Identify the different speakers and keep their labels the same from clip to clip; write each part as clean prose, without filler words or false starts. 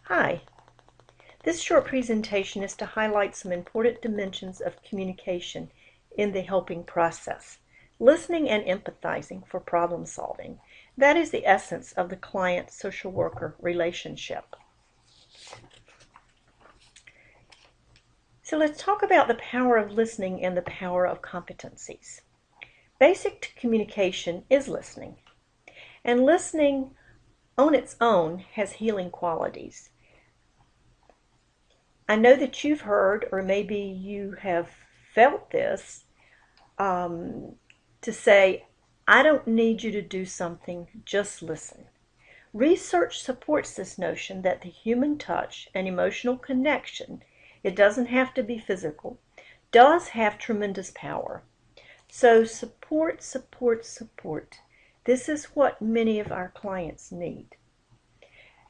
Speaker 1: Hi, this short presentation is to highlight some important dimensions of communication in the helping process. Listening and empathizing for problem solving. That is the essence of the client-social worker relationship. So let's talk about the power of listening and the power of competencies. Basic to communication is listening. And listening on its own has healing qualities. I know that you've heard, or maybe you have felt this, to say, I don't need you to do something, just listen. Research supports this notion that the human touch and emotional connection, it doesn't have to be physical, does have tremendous power. So support, support, support. This is what many of our clients need.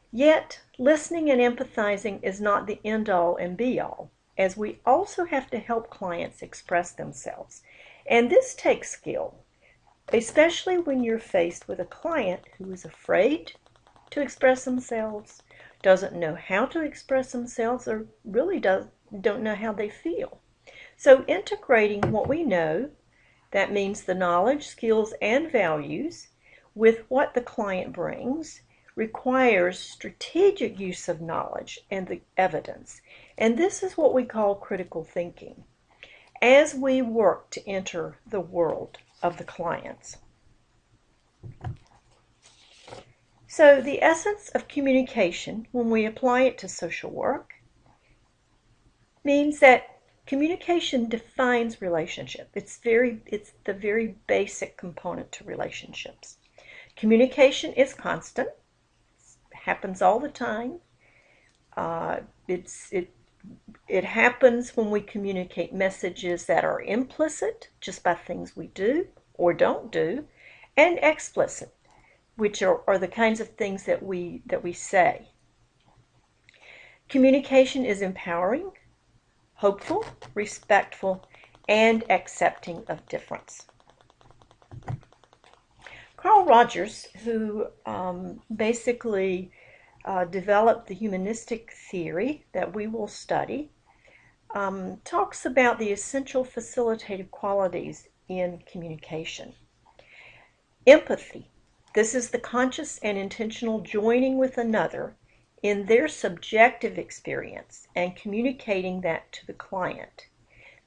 Speaker 1: Yet, listening and empathizing is not the end-all and be-all, as we also have to help clients express themselves. And this takes skill, especially when you're faced with a client who is afraid to express themselves, doesn't know how to express themselves, or really don't know how they feel. So integrating what we know, that means the knowledge, skills, and values, with what the client brings, requires strategic use of knowledge and the evidence. And this is what we call critical thinking as we work to enter the world of the clients. So the essence of communication, when we apply it to social work, means that communication defines relationship. It's the very basic component to relationships. Communication is constant. Happens all the time. It happens when we communicate messages that are implicit, just by things we do or don't do, and explicit, which are the kinds of things that we say. Communication is empowering, hopeful, respectful, and accepting of difference. Carl Rogers, who basically developed the humanistic theory that we will study, talks about the essential facilitative qualities in communication. Empathy. This is the conscious and intentional joining with another in their subjective experience and communicating that to the client.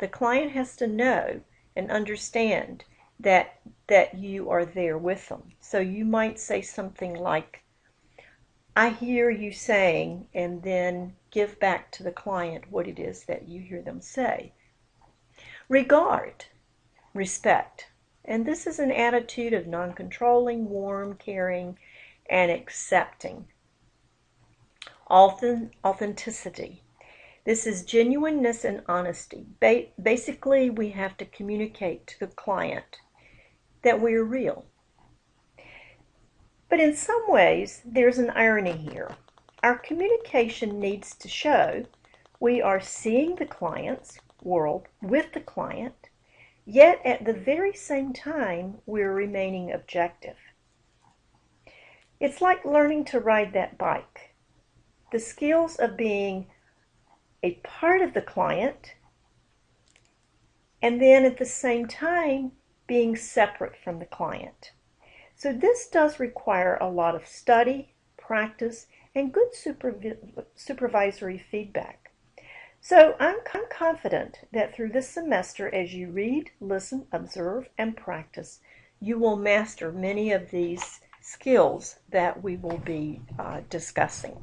Speaker 1: The client has to know and understand that you are there with them. So you might say something like, I hear you saying, and then give back to the client what it is that you hear them say. Regard, respect. And this is an attitude of non-controlling, warm, caring, and accepting. Authenticity. This is genuineness and honesty. Basically, we have to communicate to the client that we're real. But in some ways, there's an irony here. Our communication needs to show we are seeing the client's world with the client, yet at the very same time, we're remaining objective. It's like learning to ride that bike. The skills of being a part of the client, and then at the same time, being separate from the client. So this does require a lot of study, practice, and good supervisory feedback. So I'm confident that through this semester, as you read, listen, observe, and practice, you will master many of these skills that we will be discussing.